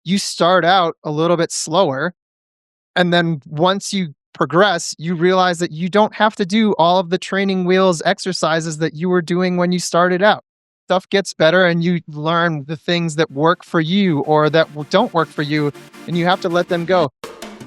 you start out a little bit slower. And then once you progress, you realize that you don't have to do all of the training wheels exercises that you were doing when you started out. Stuff gets better and you learn the things that work for you or that don't work for you, and you have to let them go.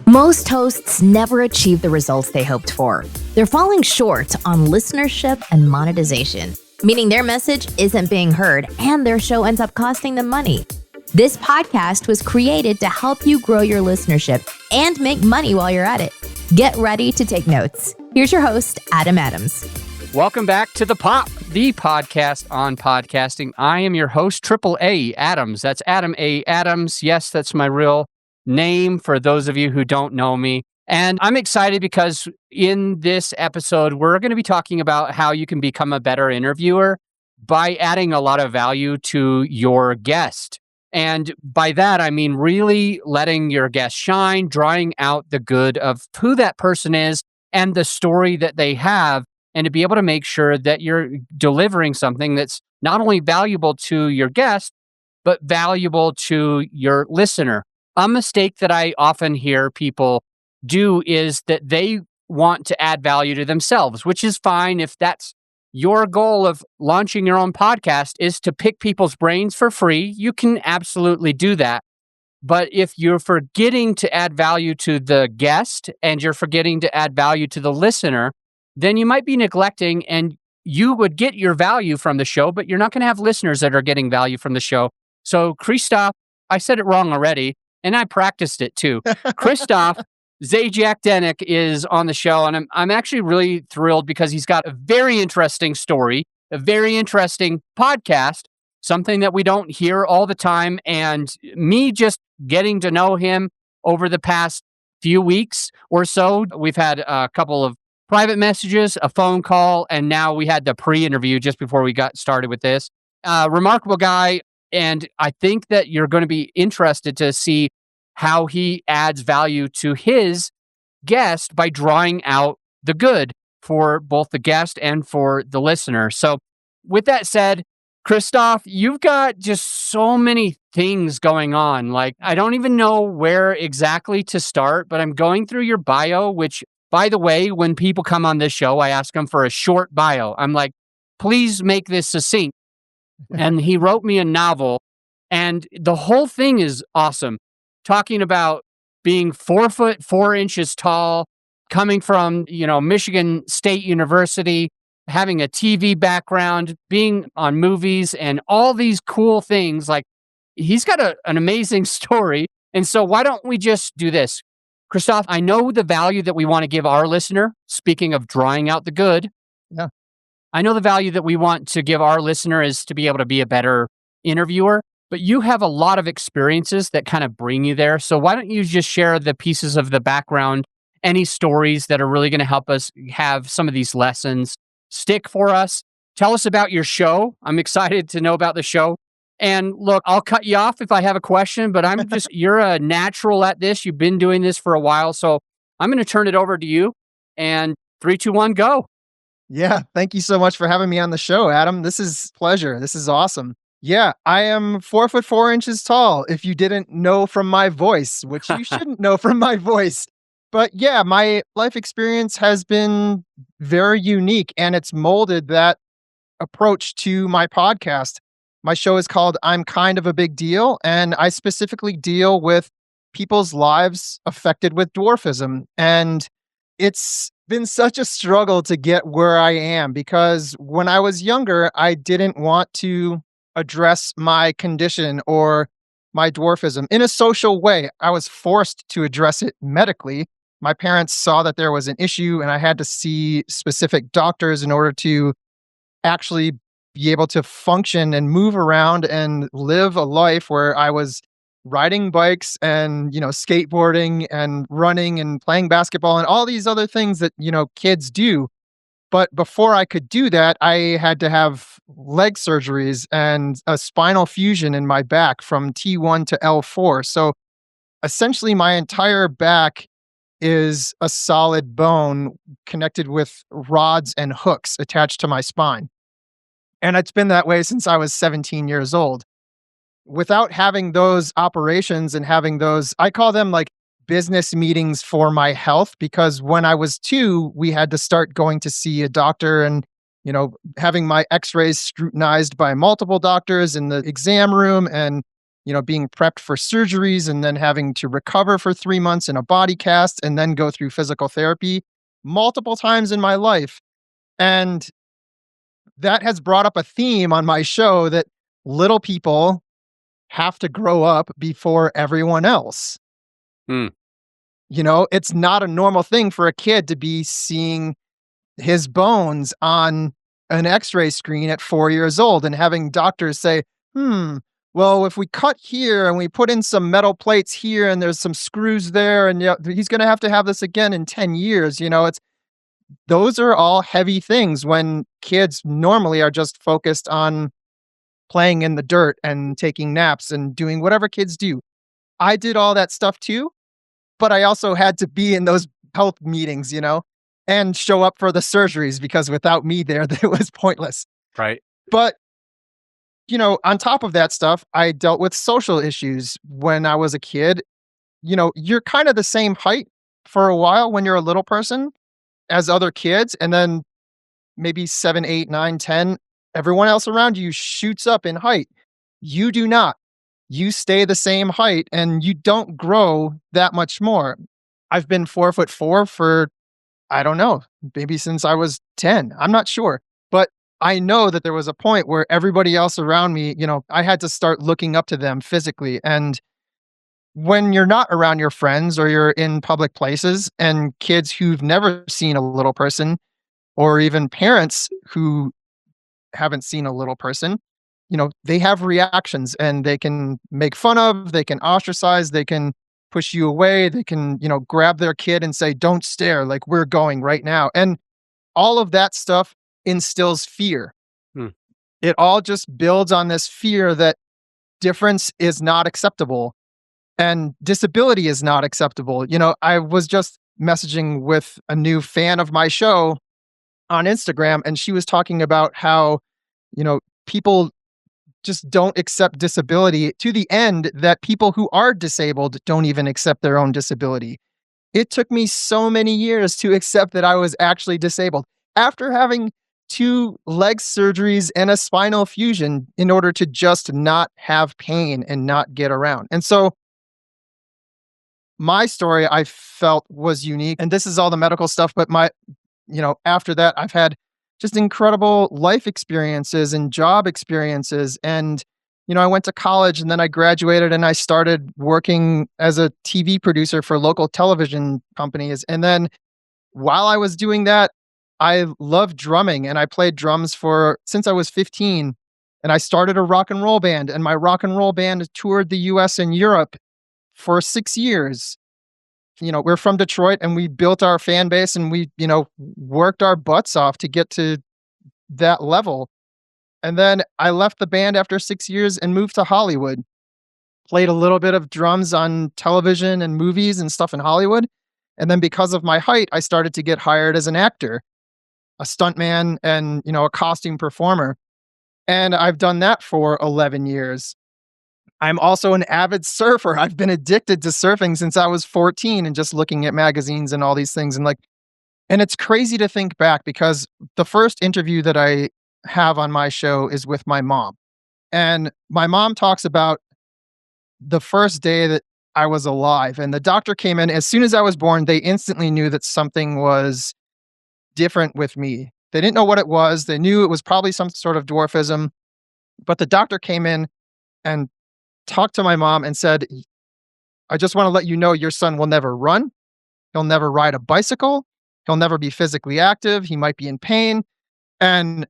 Most hosts never achieve the results they hoped for. They're falling short on listenership and monetization, meaning their message isn't being heard and their show ends up costing them money. This podcast was created to help you grow your listenership and make money while you're at it. Get ready to take notes. Here's your host, Adam Adams. Welcome back to The Pop, the podcast on podcasting. I am your host, Triple A Adams. That's Adam A. Adams. Yes, that's my real name for those of you who don't know me. And I'm excited because in this episode, we're going to be talking about how you can become a better interviewer by adding a lot of value to your guest. And by that, I mean really letting your guest shine, drawing out the good of who that person is and the story that they have, and to be able to make sure that you're delivering something that's not only valuable to your guest, but valuable to your listener. A mistake that I often hear people do is that they want to add value to themselves, which is fine if that's your goal of launching your own podcast is to pick people's brains for free. You can absolutely do that. But if you're forgetting to add value to the guest and you're forgetting to add value to the listener, then you might be neglecting, and you would get your value from the show, but you're not going to have listeners that are getting value from the show. So Christophe, I said it wrong already, and I practiced it too. Christophe Zajac-Denek is on the show, and I'm actually really thrilled because he's got a very interesting story, a very interesting podcast, something that we don't hear all the time. And me just getting to know him over the past few weeks or so, we've had a couple of private messages, a phone call, and now we had the pre-interview just before we got started with this. Remarkable guy, and I think that you're going to be interested to see how he adds value to his guest by drawing out the good for both the guest and for the listener. So with that said, Christophe, you've got just so many things going on. Like, I don't even know where exactly to start, but I'm going through your bio, which, by the way, when people come on this show, I ask them for a short bio. I'm like, please make this succinct. And he wrote me a novel, and the whole thing is awesome. Talking about being 4 foot 4 inches tall, coming from, Michigan State University, having a TV background, being on movies and all these cool things. Like, he's got an amazing story. And so why don't we just do this? Christophe, I know the value that we want to give our listener, speaking of drawing out the good. Yeah. I know the value that we want to give our listener is to be able to be a better interviewer. But you have a lot of experiences that kind of bring you there. So why don't you just share the pieces of the background, any stories that are really going to help us have some of these lessons stick for us? Tell us about your show. I'm excited to know about the show. And look, I'll cut you off if I have a question, but you're a natural at this. You've been doing this for a while. So I'm going to turn it over to you. And 3, 2, 1, go. Yeah. Thank you so much for having me on the show, Adam. This is a pleasure. This is awesome. Yeah, I am 4 foot 4 inches tall, if you didn't know from my voice, which you shouldn't know from my voice. But yeah, my life experience has been very unique, and it's molded that approach to my podcast. My show is called I'm Kind of a Big Deal, and I specifically deal with people's lives affected with dwarfism. And it's been such a struggle to get where I am, because when I was younger, I didn't want to address my condition or my dwarfism in a social way. I was forced to address it medically. My parents saw that there was an issue, and I had to see specific doctors in order to actually be able to function and move around and live a life where I was riding bikes and, skateboarding and running and playing basketball and all these other things that, kids do. But before I could do that, I had to have leg surgeries and a spinal fusion in my back from T1 to L4. So essentially, my entire back is a solid bone connected with rods and hooks attached to my spine. And it's been that way since I was 17 years old. without having those operations and having those, I call them like business meetings for my health, because when I was 2, we had to start going to see a doctor and, having my x-rays scrutinized by multiple doctors in the exam room and, being prepped for surgeries and then having to recover for 3 months in a body cast and then go through physical therapy multiple times in my life. And that has brought up a theme on my show that little people have to grow up before everyone else. Hmm. It's not a normal thing for a kid to be seeing his bones on an x-ray screen at 4 years old and having doctors say, well, if we cut here and we put in some metal plates here and there's some screws there and he's going to have this again in 10 years. Those are all heavy things when kids normally are just focused on playing in the dirt and taking naps and doing whatever kids do. I did all that stuff too, but I also had to be in those health meetings, and show up for the surgeries because without me there, it was pointless. Right. But, on top of that stuff, I dealt with social issues when I was a kid. You're kind of the same height for a while when you're a little person as other kids. And then maybe 7, 8, 9, 10, everyone else around you shoots up in height. You do not. You stay the same height and you don't grow that much more. I've been 4'4" for, I don't know, maybe since I was 10. I'm not sure. But I know that there was a point where everybody else around me, I had to start looking up to them physically. And when you're not around your friends or you're in public places and kids who've never seen a little person, or even parents who haven't seen a little person, they have reactions and they can make fun of, they can ostracize, they can push you away, they can, grab their kid and say, don't stare, like we're going right now. And all of that stuff instills fear. Hmm. It all just builds on this fear that difference is not acceptable and disability is not acceptable. I was just messaging with a new fan of my show on Instagram, and she was talking about how, people just don't accept disability to the end that people who are disabled don't even accept their own disability. It took me so many years to accept that I was actually disabled after having 2 leg surgeries and a spinal fusion in order to just not have pain and not get around. And so my story I felt was unique, and this is all the medical stuff, but after that, I've had just incredible life experiences and job experiences. And, I went to college and then I graduated and I started working as a TV producer for local television companies. And then while I was doing that, I loved drumming and I played drums since I was 15. And I started a rock and roll band, and my rock and roll band toured the US and Europe for 6 years. We're from Detroit and we built our fan base and we, worked our butts off to get to that level. And then I left the band after 6 years and moved to Hollywood. Played a little bit of drums on television and movies and stuff in Hollywood. And then because of my height, I started to get hired as an actor, a stuntman, and, a costume performer. And I've done that for 11 years. I'm also an avid surfer. I've been addicted to surfing since I was 14 and just looking at magazines and all these things. And it's crazy to think back because the first interview that I have on my show is with my mom. And my mom talks about the first day that I was alive. And the doctor came in. As soon as I was born, they instantly knew that something was different with me. They didn't know what it was. They knew it was probably some sort of dwarfism. But the doctor came in and talked to my mom and said, I just want to let you know your son will never run. He'll never ride a bicycle. He'll never be physically active. He might be in pain. And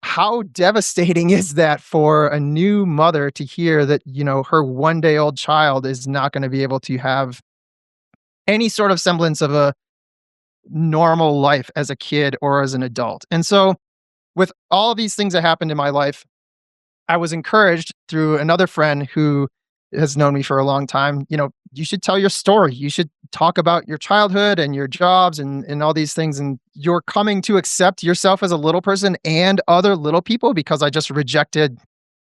how devastating is that for a new mother to hear that, her 1-day-old child is not going to be able to have any sort of semblance of a normal life as a kid or as an adult. And so with all these things that happened in my life, I was encouraged through another friend who has known me for a long time, you should tell your story. You should talk about your childhood and your jobs and all these things. And you're coming to accept yourself as a little person and other little people, because I just rejected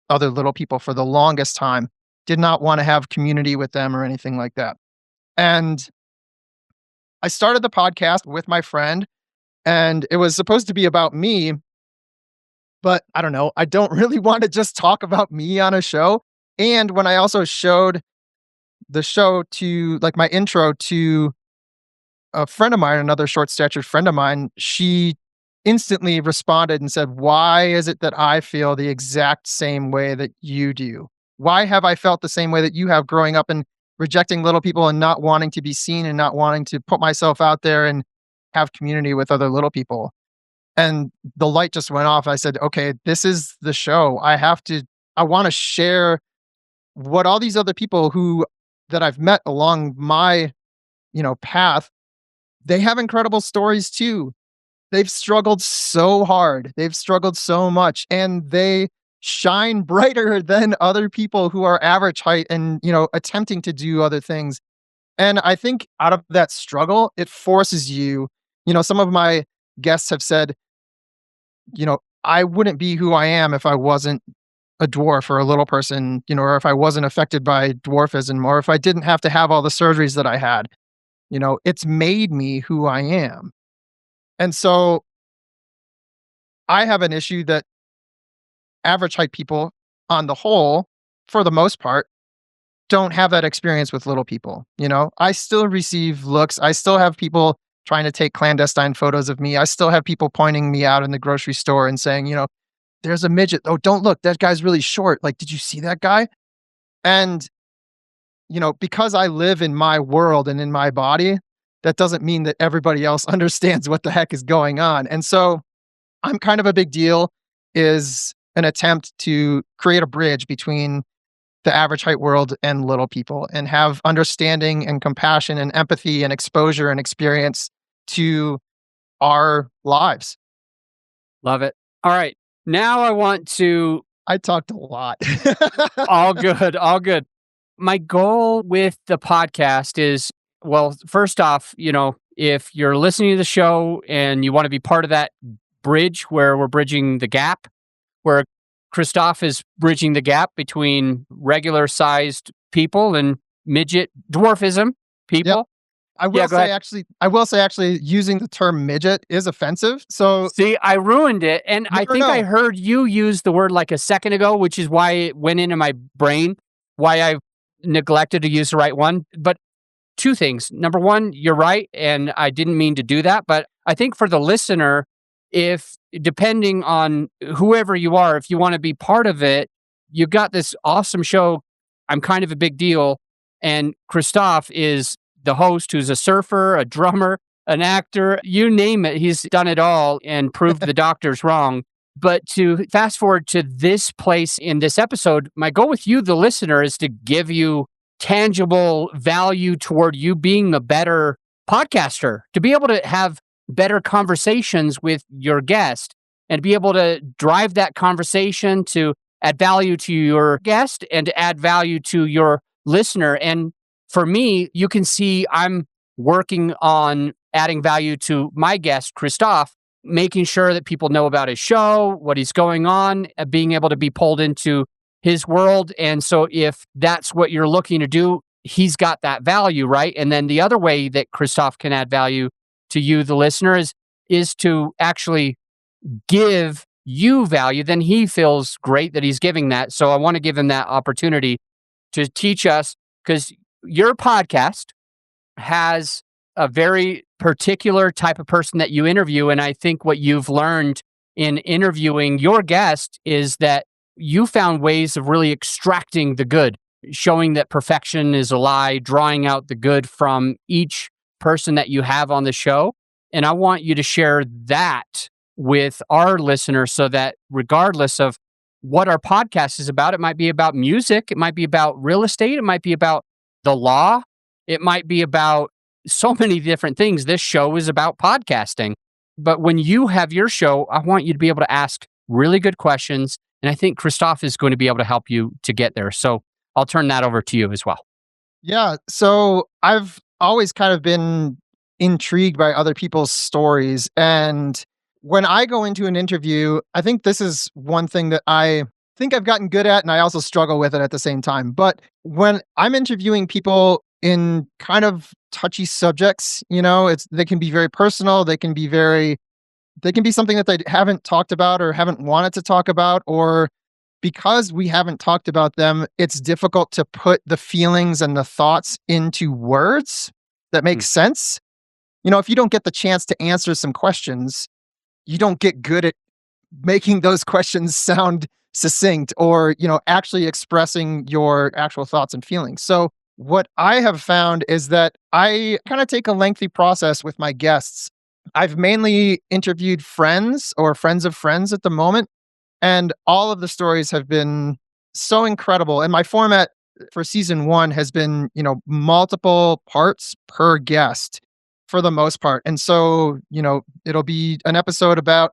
other little people for the longest time. Did not want to have community with them or anything like that. And I started the podcast with my friend, and it was supposed to be about me, but I don't know. I don't really want to just talk about me on a show. And when I also showed the show to like my intro to a friend of mine, another short statured friend of mine, she instantly responded and said, "Why is it that I feel the exact same way that you do? Why have I felt the same way that you have growing up and rejecting little people and not wanting to be seen and not wanting to put myself out there and have community with other little people?" And the light just went off. I said, "Okay, this is the show. I want to share what all these other people who that I've met along my, path, they have incredible stories too. They've struggled so hard. They've struggled so much and they shine brighter than other people who are average height and, attempting to do other things." And I think out of that struggle, it forces you, some of my guests have said, I wouldn't be who I am if I wasn't a dwarf or a little person, or if I wasn't affected by dwarfism, or if I didn't have to have all the surgeries that I had. It's made me who I am. And so I have an issue that average height people, on the whole, for the most part, don't have that experience with little people. I still receive looks. I still have people trying to take clandestine photos of me. I still have people pointing me out in the grocery store and saying, "There's a midget. Oh, don't look. That guy's really short. Like, did you see that guy?" And, because I live in my world and in my body, that doesn't mean that everybody else understands what the heck is going on. And so I'm kind of a big deal is an attempt to create a bridge between the average height world and little people and have understanding and compassion and empathy and exposure and experience to our lives. Love it. All right. Now I want to I talked a lot. all good, all good. My goal with the podcast is, well, first off, if you're listening to the show and you want to be part of that bridge where we're bridging the gap, where Christophe is bridging the gap between regular sized people and midget dwarfism people. Yep. I will say actually using the term midget is offensive. So See, I ruined it. And No, I think no. I heard you use the word like a second ago, which is why it went into my brain, why I neglected to use the right one. But two things. Number one, you're right. And I didn't mean to do that. But I think for the listener, if depending on whoever you are, if you want to be part of it, you've got this awesome show. I'm kind of a big deal. And Christophe is the host who's a surfer, a drummer, an actor, you name it. He's done it all and proved the doctors wrong. But to fast forward to this place in this episode, my goal with you, the listener, is to give you tangible value toward you being a better podcaster, to be able to have better conversations with your guest and be able to drive that conversation to add value to your guest and to add value to your listener. And for me, you can see I'm working on adding value to my guest, Christophe, making sure that people know about his show, what he's going on, being able to be pulled into his world. And so if that's what you're looking to do, he's got that value, right? And then the other way that Christophe can add value to you, the listener, is to actually give you value. Then he feels great that he's giving that. So I want to give him that opportunity to teach us, because your podcast has a very particular type of person that you interview. And I think what you've learned in interviewing your guest is that you found ways of really extracting the good, showing that perfection is a lie, drawing out the good from each person that you have on the show. And I want you to share that with our listeners so that regardless of what our podcast is about, it might be about music, it might be about real estate, it might be about the law, it might be about so many different things. This show is about podcasting. But when you have your show, I want you to be able to ask really good questions. And I think Christophe is going to be able to help you to get there. So I'll turn that over to you as well. Yeah. So I've always kind of been intrigued by other people's stories. And when I go into an interview, I think this is one thing that I think I've gotten good at, and I also struggle with it at the same time. But when I'm interviewing people in kind of touchy subjects, they can be very personal, they can be something that they haven't talked about or haven't wanted to talk about, or because we haven't talked about them, it's difficult to put the feelings and the thoughts into words that make Mm. sense. If you don't get the chance to answer some questions, you don't get good at making those questions sound succinct or, actually expressing your actual thoughts and feelings. So, what I have found is that I kind of take a lengthy process with my guests. I've mainly interviewed friends or friends of friends at the moment, and all of the stories have been so incredible. And my format for season one has been, multiple parts per guest for the most part. And so, it'll be an episode about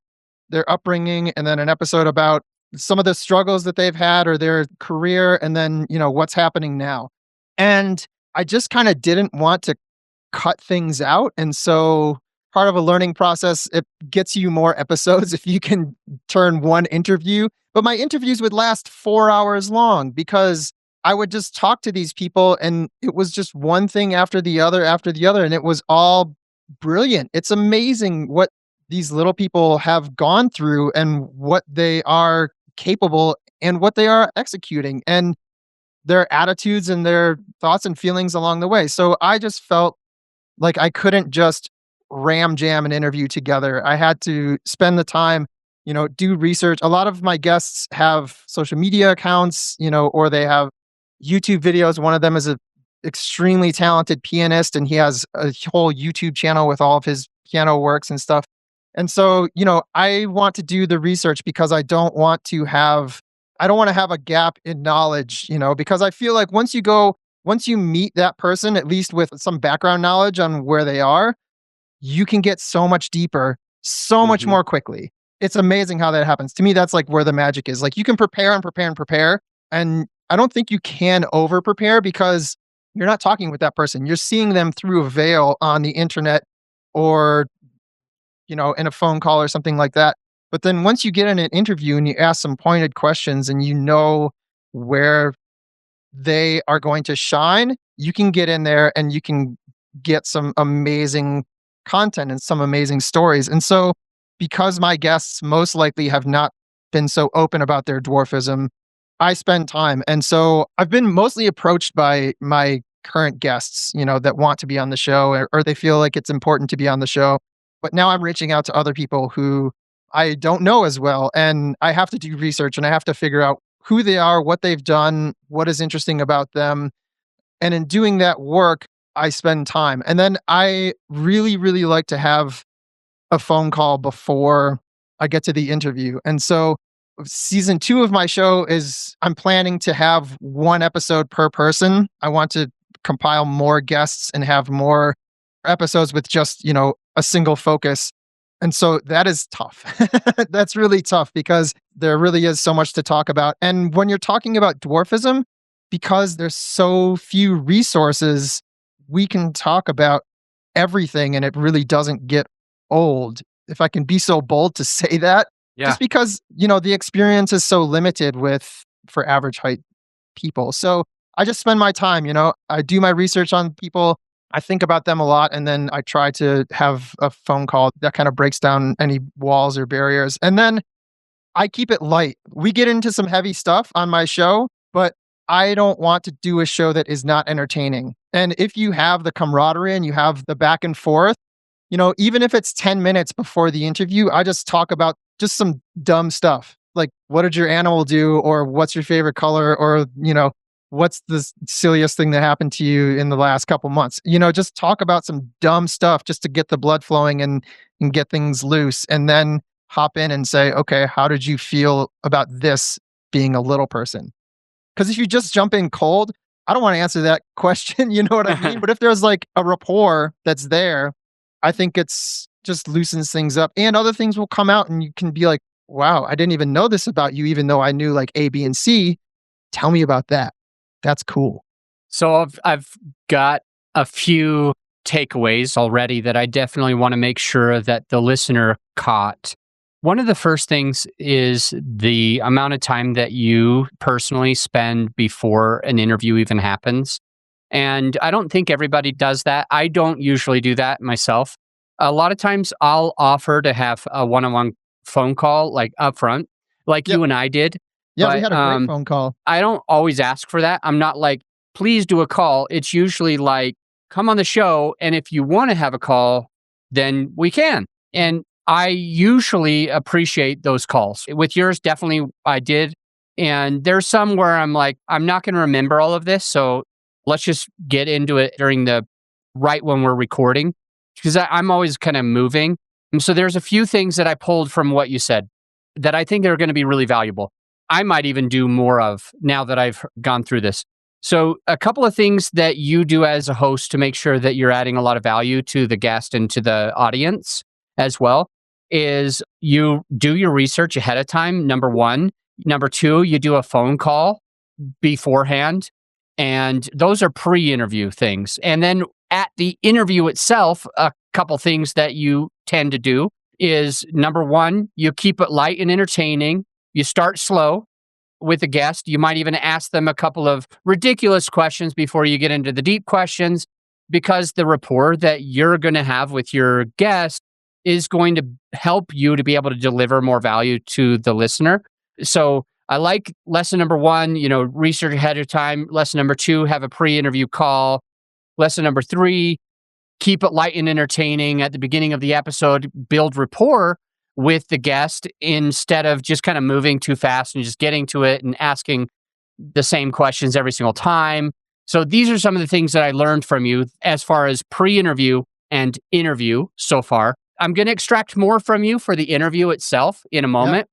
their upbringing and then an episode about some of the struggles that they've had or their career and then, what's happening now. And I just kind of didn't want to cut things out. And so part of a learning process, it gets you more episodes if you can turn one interview. But my interviews would last 4 hours long because I would just talk to these people and it was just one thing after the other after the other. And it was all brilliant. It's amazing what these little people have gone through and what they are capable and what they are executing and their attitudes and their thoughts and feelings along the way. So I just felt like I couldn't just ram jam an interview together. I had to spend the time, do research. A lot of my guests have social media accounts, or they have YouTube videos. One of them is a extremely talented pianist and he has a whole YouTube channel with all of his piano works and stuff. And so, I want to do the research because I don't want to have a gap in knowledge, because I feel like once you meet that person, at least with some background knowledge on where they are, you can get so much deeper, so much Mhm. more quickly. It's amazing how that happens. To me, that's like where the magic is. Like you can prepare and prepare and prepare. And I don't think you can over prepare because you're not talking with that person. You're seeing them through a veil on the internet or, in a phone call or something like that. But then once you get in an interview and you ask some pointed questions and you know where they are going to shine, you can get in there and you can get some amazing content and some amazing stories. And so, because my guests most likely have not been so open about their dwarfism, I spend time. And so, I've been mostly approached by my current guests, that want to be on the show or they feel like it's important to be on the show. But now I'm reaching out to other people who I don't know as well. And I have to do research and I have to figure out who they are, what they've done, what is interesting about them. And in doing that work, I spend time. And then I really, really like to have a phone call before I get to the interview. And so season two of my show is I'm planning to have one episode per person. I want to compile more guests and have more episodes with just, a single focus. And so that is tough. That's really tough because there really is so much to talk about. And when you're talking about dwarfism, because there's so few resources, we can talk about everything and it really doesn't get old. If I can be so bold to say that, Yeah. just because, the experience is so limited for average height people. So I just spend my time, I do my research on people. I think about them a lot and then I try to have a phone call that kind of breaks down any walls or barriers. And then I keep it light. We get into some heavy stuff on my show, but I don't want to do a show that is not entertaining. And if you have the camaraderie and you have the back and forth, even if it's 10 minutes before the interview, I just talk about just some dumb stuff. Like, what did your animal do? Or what's your favorite color? Or, what's the silliest thing that happened to you in the last couple months? Just talk about some dumb stuff just to get the blood flowing and get things loose. And then hop in and say, okay, how did you feel about this being a little person? Because if you just jump in cold, I don't want to answer that question. You know what I mean? But if there's like a rapport that's there, I think it's just loosens things up and other things will come out and you can be like, wow, I didn't even know this about you, even though I knew like A, B, and C. Tell me about that. That's cool. So I've got a few takeaways already that I definitely want to make sure that the listener caught. One of the first things is the amount of time that you personally spend before an interview even happens. And I don't think everybody does that. I don't usually do that myself. A lot of times I'll offer to have a one-on-one phone call like upfront, like Yep. you and I did. Yeah, we But had a great phone call. I don't always ask for that. I'm not like, please do a call. It's usually like, come on the show. And if you want to have a call, then we can. And I usually appreciate those calls. With yours, definitely I did. And there's some where I'm like, I'm not going to remember all of this. So let's just get into it during the right when we're recording. Because I'm always kind of moving. And so there's a few things that I pulled from what you said that I think are going to be really valuable. I might even do more of now that I've gone through this. So, a couple of things that you do as a host to make sure that you're adding a lot of value to the guest and to the audience as well is you do your research ahead of time, number one. Number two, you do a phone call beforehand. And those are pre-interview things. And then at the interview itself, a couple things that you tend to do is number one, you keep it light and entertaining. You start slow with the guest. You might even ask them a couple of ridiculous questions before you get into the deep questions, because the rapport that you're going to have with your guest is going to help you to be able to deliver more value to the listener. So I like lesson number one, research ahead of time. Lesson number two, have a pre-interview call. Lesson number three, keep it light and entertaining at the beginning of the episode, build rapport with the guest instead of just kind of moving too fast and just getting to it and asking the same questions every single time. So these are some of the things that I learned from you as far as pre-interview and interview so far. I'm going to extract more from you for the interview itself in a moment. Yep.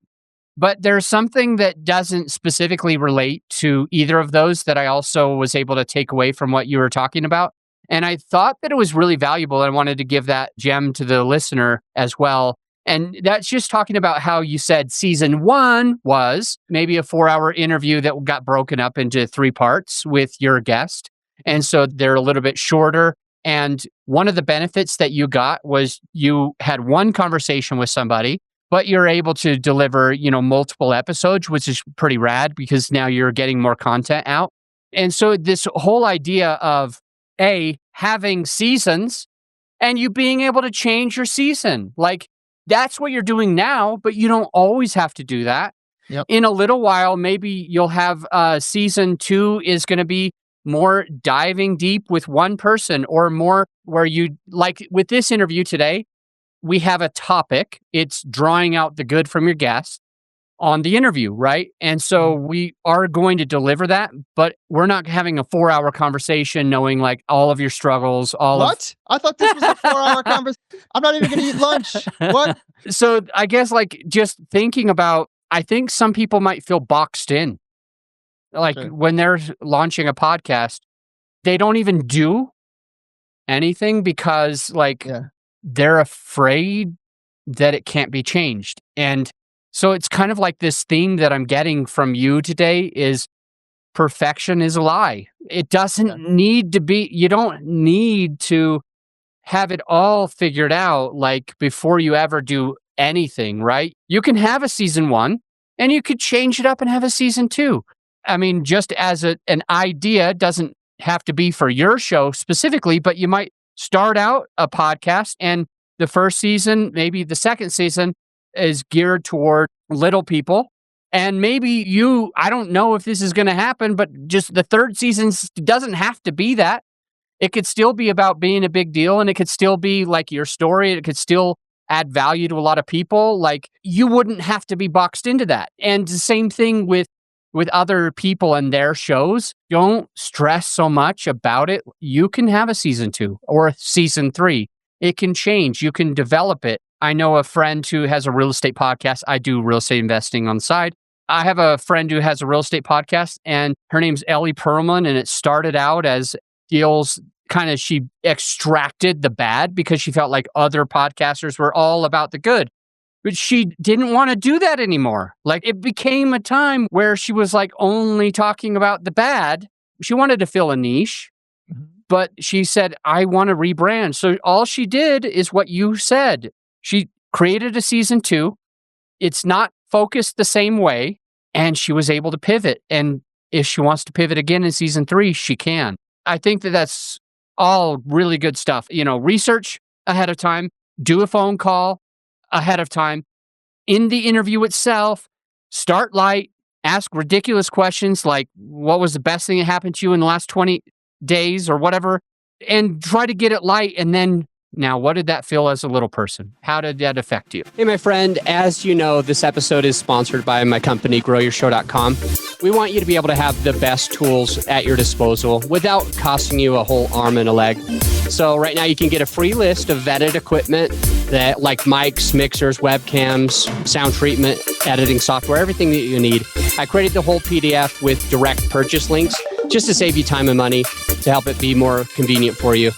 But there's something that doesn't specifically relate to either of those that I also was able to take away from what you were talking about. And I thought that it was really valuable. And I wanted to give that gem to the listener as well. And that's just talking about how you said season one was maybe a 4-hour interview that got broken up into 3 parts with your guest. And so they're a little bit shorter. And one of the benefits that you got was you had one conversation with somebody, but you're able to deliver, multiple episodes, which is pretty rad because now you're getting more content out. And so this whole idea of having seasons and you being able to change your season, like that's what you're doing now, but you don't always have to do that. Yep. In a little while, maybe you'll have season 2 is going to be more diving deep with one person, or more where you, like with this interview today, we have a topic. It's drawing out the good from your guest on the interview, right? And so we are going to deliver that, but we're not having a 4-hour conversation knowing like all of your struggles, What? I thought this was a 4-hour conversation. I'm not even going to eat lunch. What? So I guess like just thinking about, I think some people might feel boxed in. Like when they're launching a podcast, they don't even do anything because they're afraid that it can't be changed. And so it's kind of like this theme that I'm getting from you today is perfection is a lie. It doesn't need to be, you don't need to have it all figured out like before you ever do anything, right? You can have a season 1 and you could change it up and have a season 2. I mean, just as an idea, doesn't have to be for your show specifically, but you might start out a podcast and the first season, maybe the second season is geared toward little people. And maybe I don't know if this is going to happen, but just the third season doesn't have to be that. It could still be about being a big deal, and it could still be like your story. It could still add value to a lot of people. Like you wouldn't have to be boxed into that. And the same thing with other people and their shows. Don't stress so much about it. You can have a season 2 or a season 3. It can change. You can develop it. I know a friend who has a real estate podcast. I do real estate investing on the side. I have a friend who has a real estate podcast, and her name's Ellie Perlman, and it started out as deals she extracted the bad because she felt like other podcasters were all about the good. But she didn't want to do that anymore. Like it became a time where she was like only talking about the bad. She wanted to fill a niche, but she said, I want to rebrand. So all she did is what you said. She created a season 2 it's not focused the same way. And she was able to pivot. And if she wants to pivot again in season 3, she can. I think that that's all really good stuff. Research ahead of time, do a phone call ahead of time. In the interview itself, start light, ask ridiculous questions like, what was the best thing that happened to you in the last 20 days or whatever, and try to get it light. And then, now, what did that feel as a little person? How did that affect you? Hey, my friend, as you know, this episode is sponsored by my company, growyourshow.com. We want you to be able to have the best tools at your disposal without costing you a whole arm and a leg. So right now you can get a free list of vetted equipment that like mics, mixers, webcams, sound treatment, editing software, everything that you need. I created the whole PDF with direct purchase links just to save you time and money, to help it be more convenient for you.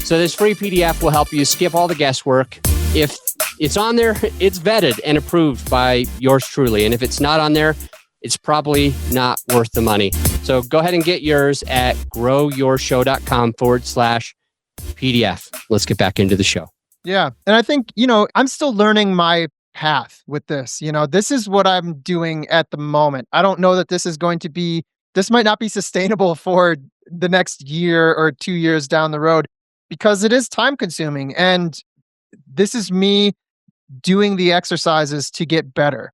So this free PDF will help you skip all the guesswork. If it's on there, it's vetted and approved by yours truly. And if it's not on there, it's probably not worth the money. So go ahead and get yours at growyourshow.com/PDF. Let's get back into the show. Yeah. And I think, I'm still learning my path with this. This is what I'm doing at the moment. I don't know that this might not be sustainable for the next year or 2 years down the road, because it is time consuming. And this is me doing the exercises to get better.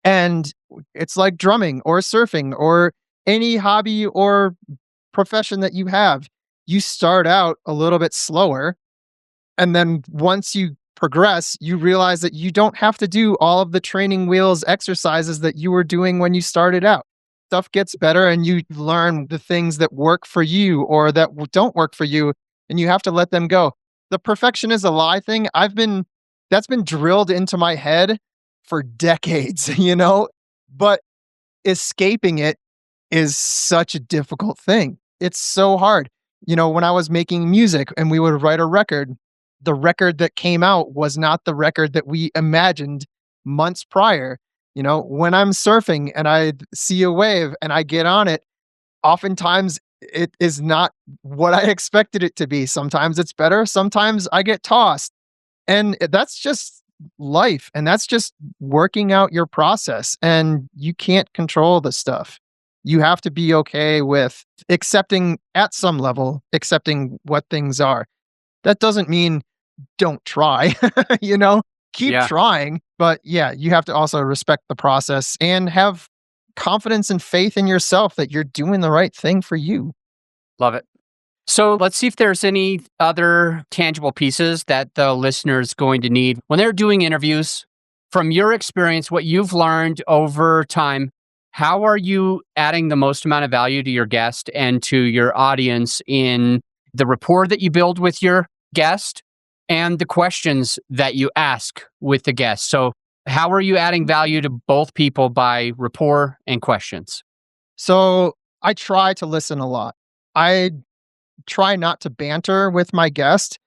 And it's like drumming or surfing or any hobby or profession that you have. You start out a little bit slower. And then once you progress, you realize that you don't have to do all of the training wheels exercises that you were doing when you started out. Stuff gets better and you learn the things that work for you or that don't work for you, and you have to let them go. The perfection is a lie thing, that's been drilled into my head for decades, but escaping it is such a difficult thing. It's so hard. When I was making music and we would write a record, the record that came out was not the record that we imagined months prior. When I'm surfing and I see a wave and I get on it, oftentimes it is not what I expected it to be. Sometimes it's better. Sometimes I get tossed. And that's just life. And that's just working out your process. And you can't control the stuff. You have to be okay with accepting, at some level, accepting what things are. That doesn't mean don't try, keep trying. But yeah, you have to also respect the process and have confidence and faith in yourself that you're doing the right thing for you. Love it. So let's see if there's any other tangible pieces that the listener's going to need when they're doing interviews. From your experience, what you've learned over time, how are you adding the most amount of value to your guest and to your audience in the rapport that you build with your guest and the questions that you ask with the guest? So how are you adding value to both people by rapport and questions? So I try to listen a lot. I try not to banter with my guest.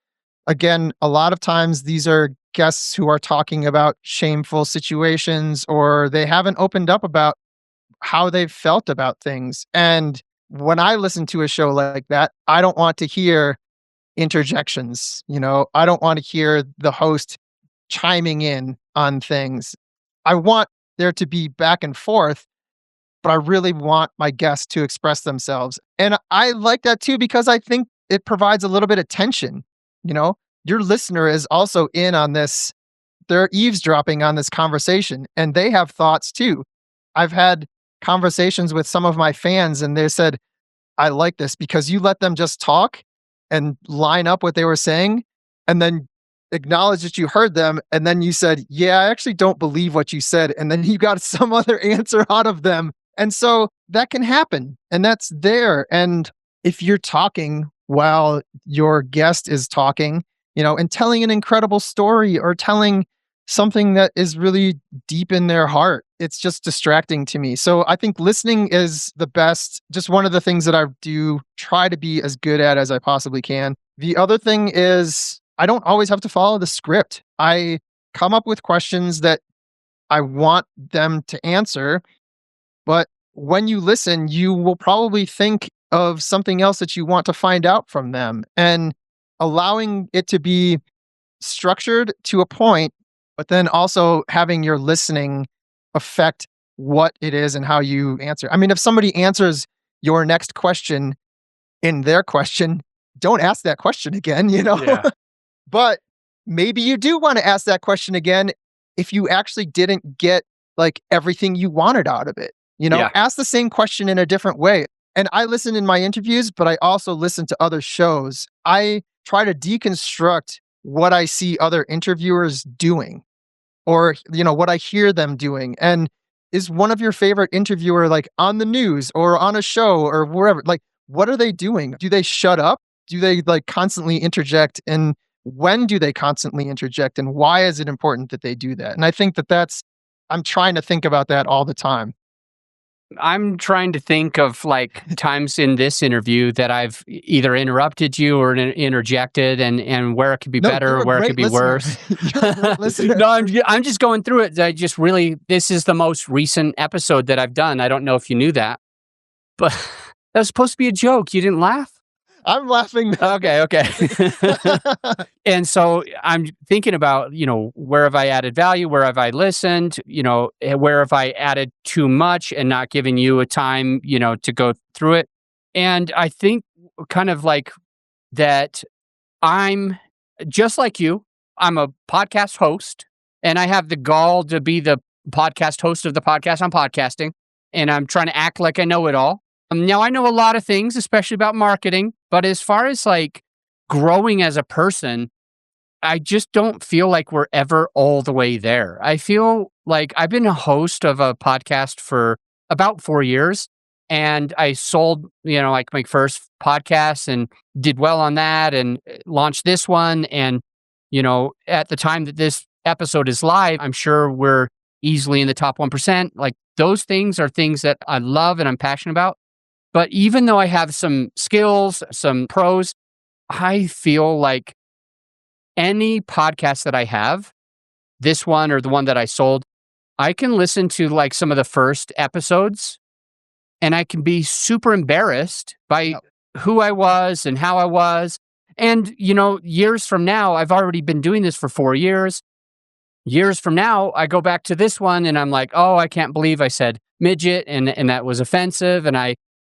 Again, a lot of times these are guests who are talking about shameful situations or they haven't opened up about how they've felt about things. And when I listen to a show like that, I don't want to hear interjections. I don't want to hear the host chiming in on things. I want there to be back and forth, but I really want my guests to express themselves. And I like that too, because I think it provides a little bit of tension. Your listener is also in on this. They're eavesdropping on this conversation and they have thoughts too. I've had conversations with some of my fans and they said, I like this because you let them just talk and line up what they were saying and then acknowledge that you heard them. And then you said, yeah, I actually don't believe what you said. And then you got some other answer out of them. And so that can happen and that's there. And if you're talking while your guest is talking, and telling an incredible story or telling something that is really deep in their heart, it's just distracting to me. So I think listening is the best, just one of the things that I do try to be as good at as I possibly can. The other thing is I don't always have to follow the script. I come up with questions that I want them to answer, but when you listen, you will probably think of something else that you want to find out from them. And allowing it to be structured to a point but then also having your listening affect what it is and how you answer. I mean, if somebody answers your next question in their question, don't ask that question again, Yeah. But maybe you do want to ask that question again if you actually didn't get like everything you wanted out of it. Yeah. Ask the same question in a different way. And I listen in my interviews, but I also listen to other shows. I try to deconstruct what I see other interviewers doing or what I hear them doing. And is one of your favorite interviewer like on the news or on a show or wherever? Like, what are they doing? Do they shut up? Do they like constantly interject? And when do they constantly interject? And why is it important that they do that? And I think I'm trying to think about that all the time. I'm trying to think of like times in this interview that I've either interrupted you or interjected and where it could be No, better, you're a where it great could be listener. worse. You're a great listener. No, I'm just going through it. This is the most recent episode that I've done. I don't know if you knew that, but that was supposed to be a joke. You didn't laugh? I'm laughing. Okay. And so I'm thinking about, where have I added value? Where have I listened? Where have I added too much and not giving you a time, to go through it? And I think kind of like that I'm just like you. I'm a podcast host and I have the gall to be the podcast host of the podcast on podcasting. And I'm trying to act like I know it all. Now I know a lot of things, especially about marketing, but as far as like growing as a person, I just don't feel like we're ever all the way there. I feel like I've been a host of a podcast for about 4 years and I sold, like my first podcast and did well on that and launched this one. And, at the time that this episode is live, I'm sure we're easily in the top 1%. Like those things are things that I love and I'm passionate about. But even though I have some skills, some pros, I feel like any podcast that I have, this one or the one that I sold, I can listen to like some of the first episodes and I can be super embarrassed by who I was and how I was. And, years from now, I've already been doing this for 4 years. Years from now, I go back to this one and I'm like, oh, I can't believe I said midget and that was offensive. And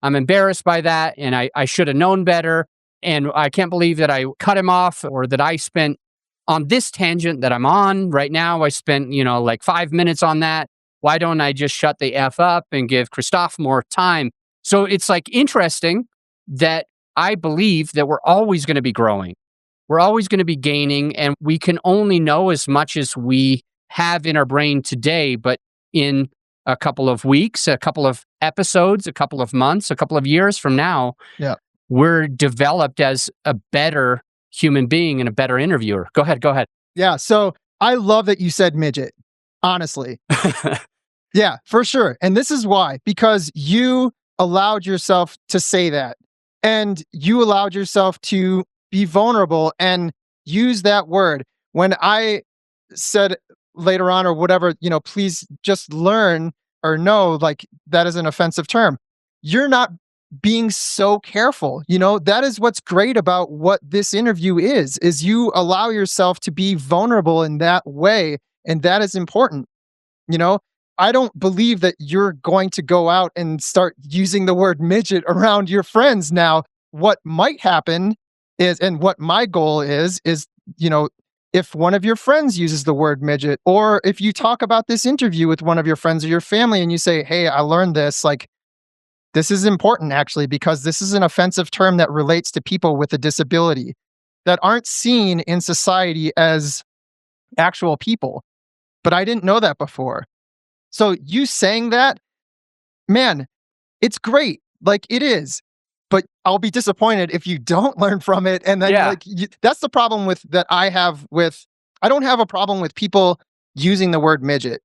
I'm embarrassed by that. And I should have known better. And I can't believe that I cut him off or that I spent on this tangent that I'm on right now. I spent, like 5 minutes on that. Why don't I just shut the F up and give Christophe more time? So it's like interesting that I believe that we're always going to be growing. We're always going to be gaining, and we can only know as much as we have in our brain today. But in a couple of weeks, a couple of episodes, a couple of months, a couple of years from now, we're developed as a better human being and a better interviewer. Go ahead. Yeah. So I love that you said midget, honestly. Yeah, for sure. And this is why, because you allowed yourself to say that and you allowed yourself to be vulnerable and use that word. When I said later on or whatever, please just learn or know like that is an offensive term. You're not being so careful. That is what's great about what this interview is you allow yourself to be vulnerable in that way. And that is important. I don't believe that you're going to go out and start using the word midget around your friends. Now, what might happen is, and what my goal is, if one of your friends uses the word midget, or if you talk about this interview with one of your friends or your family and you say, hey, I learned this, like, this is important actually, because this is an offensive term that relates to people with a disability that aren't seen in society as actual people. But I didn't know that before. So you saying that, man, it's great. Like it is. But I'll be disappointed if you don't learn from it. And then that's the problem I don't have a problem with people using the word midget,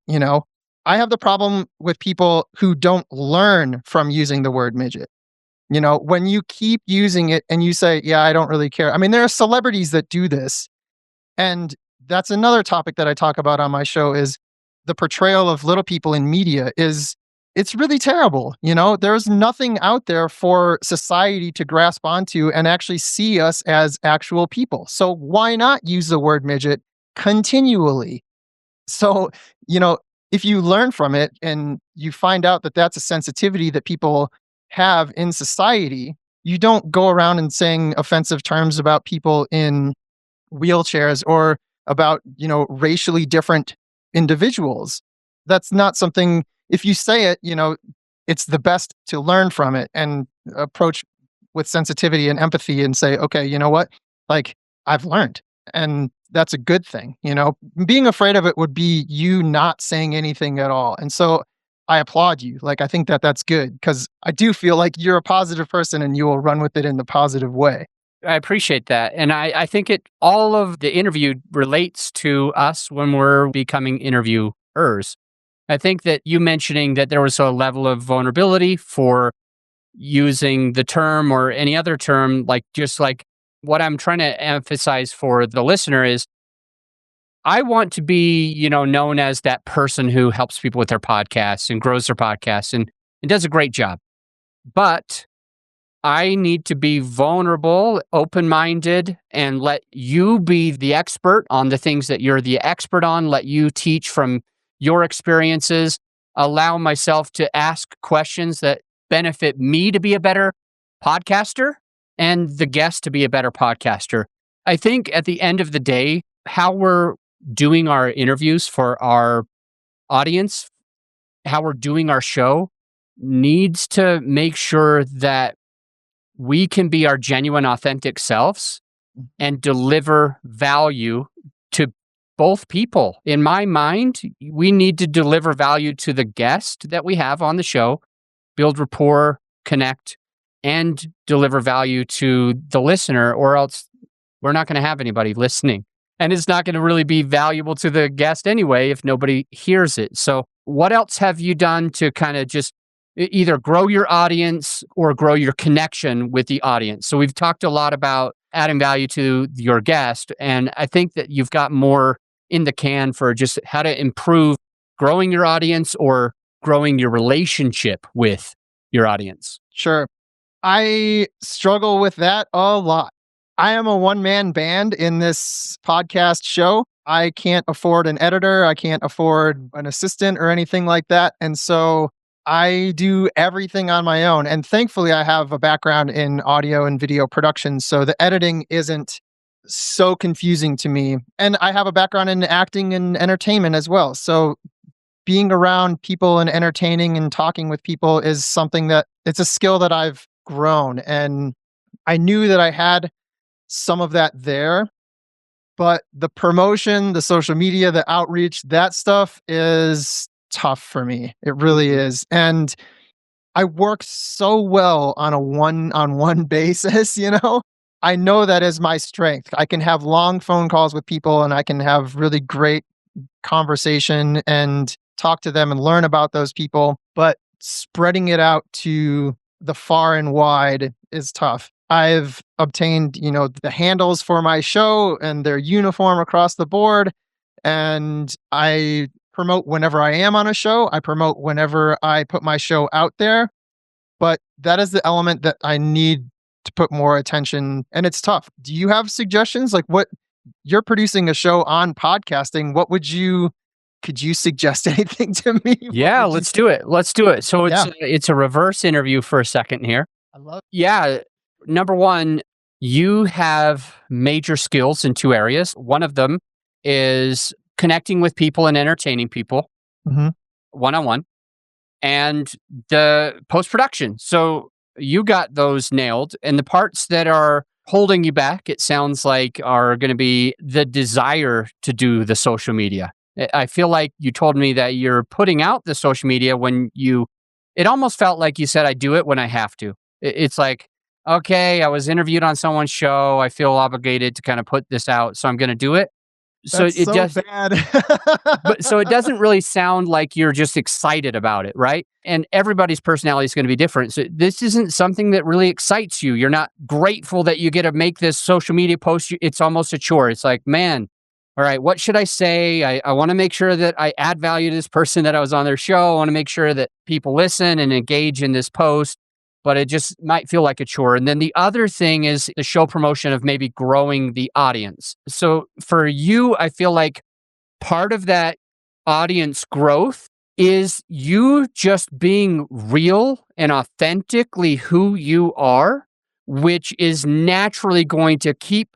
I have the problem with people who don't learn from using the word midget. When you keep using it and you say, yeah, I don't really care. I mean, there are celebrities that do this. And that's another topic that I talk about on my show is the portrayal of little people in media it's really terrible. There's nothing out there for society to grasp onto and actually see us as actual people. So why not use the word midget continually? So, you know, if you learn from it and you find out that that's a sensitivity that people have in society, you don't go around and saying offensive terms about people in wheelchairs or about, racially different individuals. That's not something, if you say it, it's the best to learn from it and approach with sensitivity and empathy and say, okay, you know what? Like, I've learned. And that's a good thing. Being afraid of it would be you not saying anything at all. And so I applaud you. Like, I think that that's good because I do feel like you're a positive person and you will run with it in the positive way. I appreciate that. And I think all of the interview relates to us when we're becoming interviewers. I think that you mentioning that there was a level of vulnerability for using the term or any other term, just like what I'm trying to emphasize for the listener is I want to be, known as that person who helps people with their podcasts and grows their podcasts and does a great job. But I need to be vulnerable, open-minded, and let you be the expert on the things that you're the expert on. Let you teach from your experiences. Allow myself to ask questions that benefit me to be a better podcaster and the guest to be a better podcaster. I think at the end of the day, how we're doing our interviews for our audience, how we're doing our show needs to make sure that we can be our genuine, authentic selves and deliver value to both people. In my mind, we need to deliver value to the guest that we have on the show, build rapport, connect, and deliver value to the listener, or else we're not going to have anybody listening. And it's not going to really be valuable to the guest anyway if nobody hears it. So what else have you done to kind of just either grow your audience or grow your connection with the audience? So we've talked a lot about adding value to your guest, and I think that you've got more in the can for just how to improve growing your audience or growing your relationship with your audience. Sure. I struggle with that a lot. I am a one-man band in this podcast show. I can't afford an editor. I can't afford an assistant or anything like that. And so I do everything on my own. And thankfully, I have a background in audio and video production. So the editing isn't so confusing to me. And I have a background in acting and entertainment as well. So being around people and entertaining and talking with people is something that it's a skill that I've grown. And I knew that I had some of that there. But the promotion, the social media, the outreach, that stuff is tough for me. It really is. And I work so well on a one-on-one basis, I know that is my strength. I can have long phone calls with people and I can have really great conversation and talk to them and learn about those people, but spreading it out to the far and wide is tough. I've obtained, the handles for my show and they're uniform across the board. And I promote whenever I am on a show. I promote whenever I put my show out there. But that is the element that I need to put more attention. And it's tough. Do you have suggestions? Like you're producing a show on podcasting. Could you suggest anything to me? Yeah, let's do it. Let's do it. So it's a reverse interview for a second here. I love it. Yeah. Number one, you have major skills in two areas. One of them is connecting with people and entertaining people one-on-one, and the post-production. So you got those nailed. And the parts that are holding you back, it sounds like, are going to be the desire to do the social media. I feel like you told me that you're putting out the social media it almost felt like you said, I do it when I have to. It's like, okay, I was interviewed on someone's show. I feel obligated to kind of put this out, so I'm going to do it. So That's so just bad. so it doesn't really sound like you're just excited about it, right? And everybody's personality is going to be different. So this isn't something that really excites you. You're not grateful that you get to make this social media post. It's almost a chore. It's like, man, all right, what should I say? I want to make sure that I add value to this person that I was on their show. I want to make sure that people listen and engage in this post, but it just might feel like a chore. And then the other thing is the show promotion of maybe growing the audience. So for you, I feel like part of that audience growth is you just being real and authentically who you are, which is naturally going to keep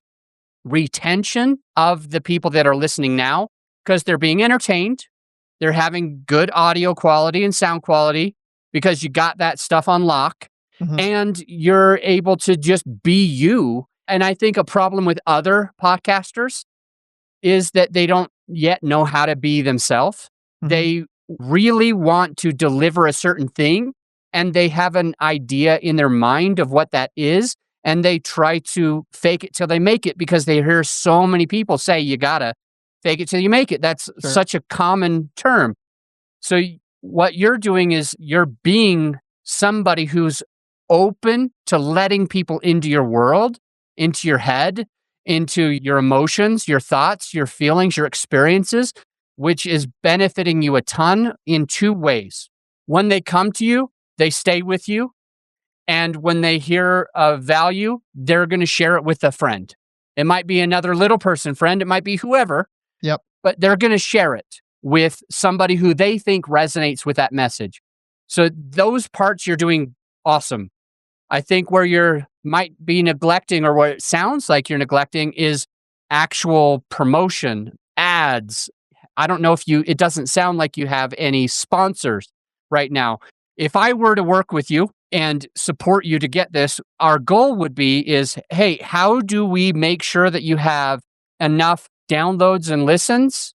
retention of the people that are listening now because they're being entertained. They're having good audio quality and sound quality because you got that stuff on lock Mhm. and you're able to just be you. And I think a problem with other podcasters is that they don't yet know how to be themselves. Mhm. They really want to deliver a certain thing and they have an idea in their mind of what that is. And they try to fake it till they make it because they hear so many people say, you gotta fake it till you make it. That's Sure. such a common term. So what you're doing is you're being somebody who's open to letting people into your world, into your head, into your emotions, your thoughts, your feelings, your experiences, which is benefiting you a ton in two ways. When they come to you, they stay with you. And when they hear a value, they're going to share it with a friend. It might be another little person friend. It might be whoever, Yep. but they're going to share it with somebody who they think resonates with that message. So those parts you're doing awesome. I think where you're might be neglecting or what it sounds like you're neglecting is actual promotion, ads. I don't know if it doesn't sound like you have any sponsors right now. If I were to work with you and support you to get this, our goal would be is, hey, how do we make sure that you have enough downloads and listens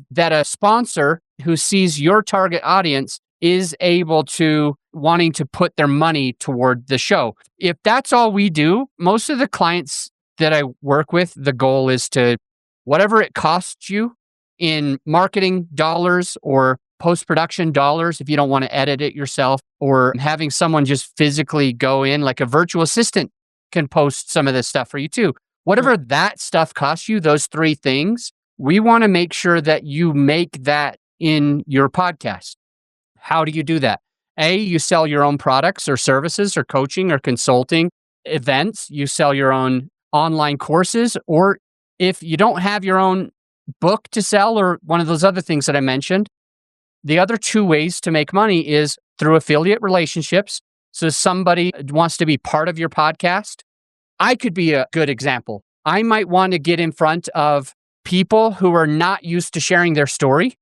that a sponsor who sees your target audience is able to wanting to put their money toward the show? If that's all we do, most of the clients that I work with, the goal is to whatever it costs you in marketing dollars or post-production dollars, if you don't want to edit it yourself, or having someone just physically go in, like a virtual assistant can post some of this stuff for you too. Whatever that stuff costs you, those three things, we want to make sure that you make that in your podcast. How do you do that? A, you sell your own products or services or coaching or consulting events. You sell your own online courses, or if you don't have your own book to sell or one of those other things that I mentioned, the other two ways to make money is through affiliate relationships. So somebody wants to be part of your podcast. I could be a good example. I might want to get in front of people who are not used to sharing their story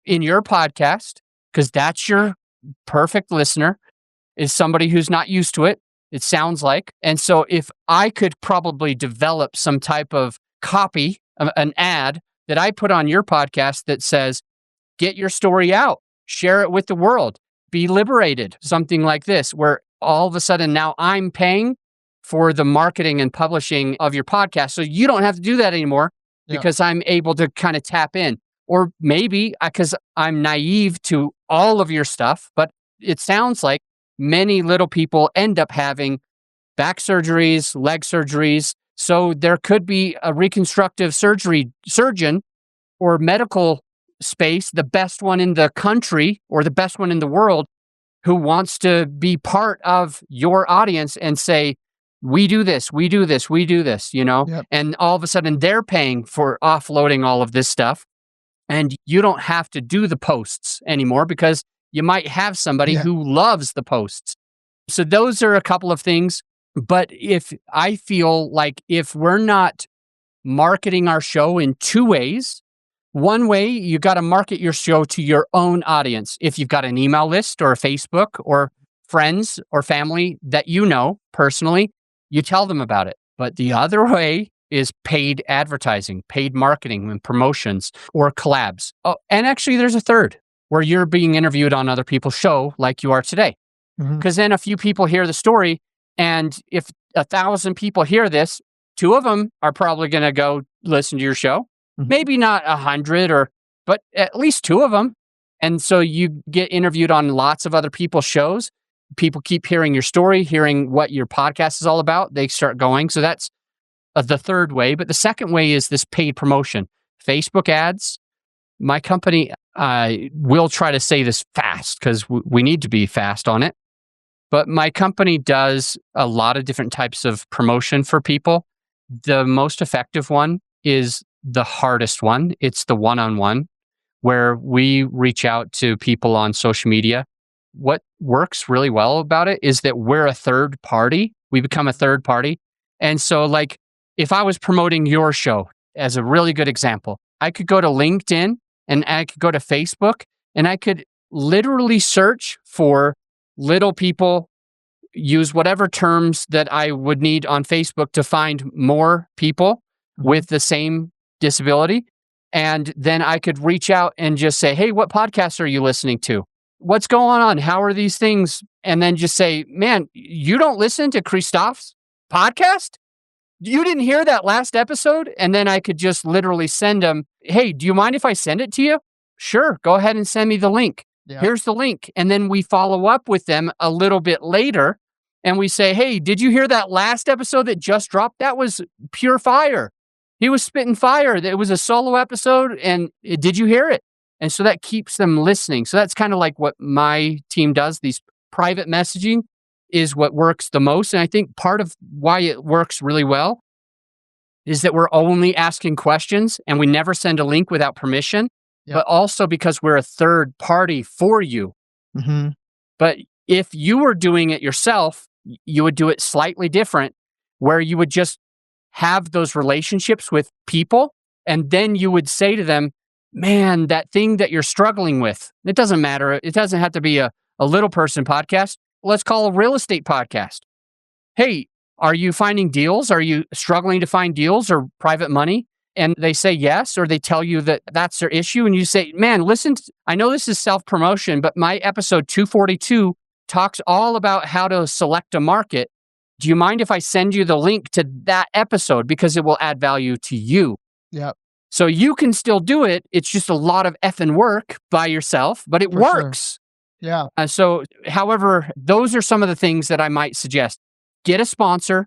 in your podcast, because that's your perfect listener, is somebody who's not used to it, it sounds like. And so if I could probably develop some type of copy, an ad that I put on your podcast that says, get your story out, share it with the world, be liberated, something like this, where all of a sudden now I'm paying for the marketing and publishing of your podcast. So you don't have to do that anymore because I'm able to kind of tap in. Or maybe because I'm naive to all of your stuff, but it sounds like many little people end up having back surgeries, leg surgeries. So there could be a reconstructive surgeon or medical space, the best one in the country or the best one in the world, who wants to be part of your audience and say, we do this, we do this, we do this, and all of a sudden they're paying for offloading all of this stuff. And you don't have to do the posts anymore because you might have somebody who loves the posts. So those are a couple of things. But if I feel like if we're not marketing our show in two ways, one way, you got to market your show to your own audience. If you've got an email list or a Facebook or friends or family that you know personally, you tell them about it. But the other way is paid advertising, paid marketing and promotions or collabs. Oh, and actually there's a third where you're being interviewed on other people's show like you are today. Because then a few people hear the story, and if 1,000 people hear this, 2 of them are probably going to go listen to your show. Maybe not 100 but at least 2 of them. And so you get interviewed on lots of other people's shows. People keep hearing your story, hearing what your podcast is all about. They start going. So that's the third way. But the second way is this paid promotion, Facebook ads. My company will try to say this fast because we need to be fast on it. But my company does a lot of different types of promotion for people. The most effective one is the hardest one. It's the one-on-one, where we reach out to people on social media. What works really well about it is that we're a third party. We become a third party. And so like if I was promoting your show as a really good example, I could go to LinkedIn and I could go to Facebook and I could literally search for little people, use whatever terms that I would need on Facebook to find more people with the same disability. And then I could reach out and just say, hey, what podcasts are you listening to? What's going on? How are these things? And then just say, man, you don't listen to Christophe's podcast? You didn't hear that last episode? And then I could just literally send them, hey, do you mind if I send it to you? Sure, go ahead and send me the link. Yeah. Here's the link. And then we follow up with them a little bit later and we say, hey, did you hear that last episode that just dropped? That was pure fire. He was spitting fire. It was a solo episode. And did you hear it? And so that keeps them listening. So that's kind of like what my team does. These private messaging is what works the most. And I think part of why it works really well is that we're only asking questions and we never send a link without permission, but also because we're a third party for you. Mm-hmm. But if you were doing it yourself, you would do it slightly different, where you would just have those relationships with people. And then you would say to them, man, that thing that you're struggling with, it doesn't matter. It doesn't have to be a little person podcast. Let's call a real estate podcast. Hey, are you finding deals? Are you struggling to find deals or private money? And they say yes, or they tell you that that's their issue. And you say, man, listen, I know this is self-promotion, but my episode 242 talks all about how to select a market. Do you mind if I send you the link to that episode because it will add value to you? Yeah. So you can still do it. It's just a lot of effing work by yourself, but it works. Sure. Yeah. So, however, those are some of the things that I might suggest. Get a sponsor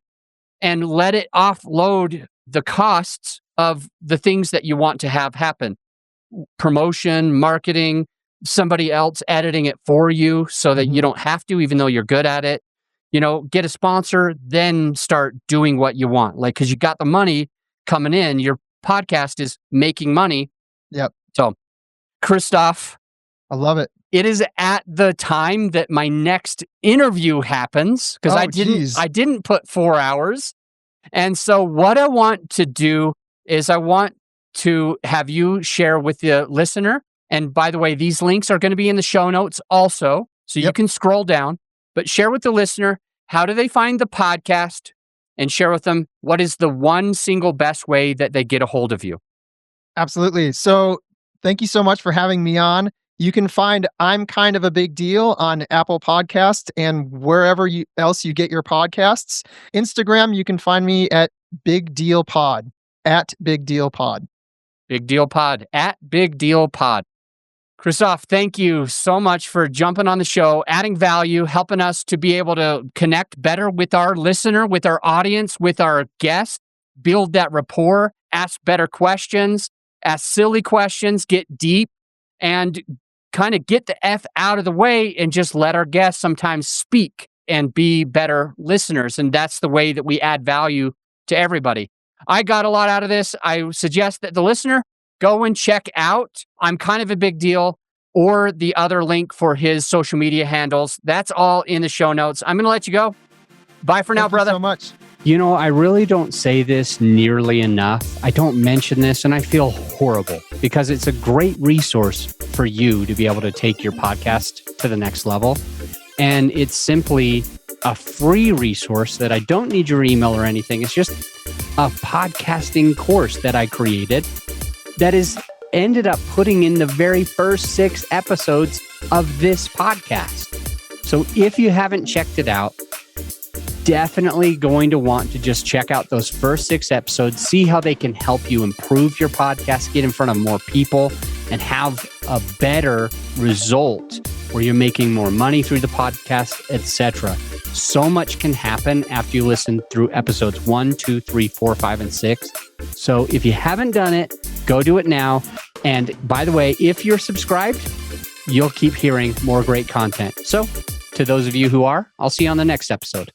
and let it offload the costs of the things that you want to have happen. Promotion, marketing, somebody else editing it for you so that you don't have to, even though you're good at it. You know, get a sponsor, then start doing what you want. Like, because you got the money coming in, your podcast is making money. Yep. So, Christophe, I love it. it is at the time that my next interview happens because I didn't put 4 hours. And so what I want to do is I want to have you share with the listener. And by the way, these links are going to be in the show notes also. So you can scroll down, but share with the listener, how do they find the podcast, and share with them what is the one single best way that they get a hold of you. Absolutely. So thank you so much for having me on. You can find I'm Kind of a Big Deal on Apple Podcasts and wherever else you get your podcasts. Instagram, you can find me at Big Deal Pod, at Big Deal Pod. Big Deal Pod, at Big Deal Pod. Christophe, thank you so much for jumping on the show, adding value, helping us to be able to connect better with our listener, with our audience, with our guests, build that rapport, ask better questions, ask silly questions, get deep, and kind of get the F out of the way and just let our guests sometimes speak and be better listeners. And that's the way that we add value to everybody. I got a lot out of this. I suggest that the listener go and check out I'm Kind of a Big Deal or the other link for his social media handles. That's all in the show notes. I'm going to let you go. Bye for now, brother. Thank you so much. You know, I really don't say this nearly enough. I don't mention this, and I feel horrible because it's a great resource for you to be able to take your podcast to the next level. And it's simply a free resource that I don't need your email or anything. It's just a podcasting course that I created that is ended up putting in the very first 6 episodes of this podcast. So if you haven't checked it out, definitely going to want to just check out those first 6 episodes, see how they can help you improve your podcast, get in front of more people, and have a better result where you're making more money through the podcast, etc. So much can happen after you listen through episodes 1, 2, 3, 4, 5, and 6. So if you haven't done it, go do it now. And by the way, if you're subscribed, you'll keep hearing more great content. So to those of you who are, I'll see you on the next episode.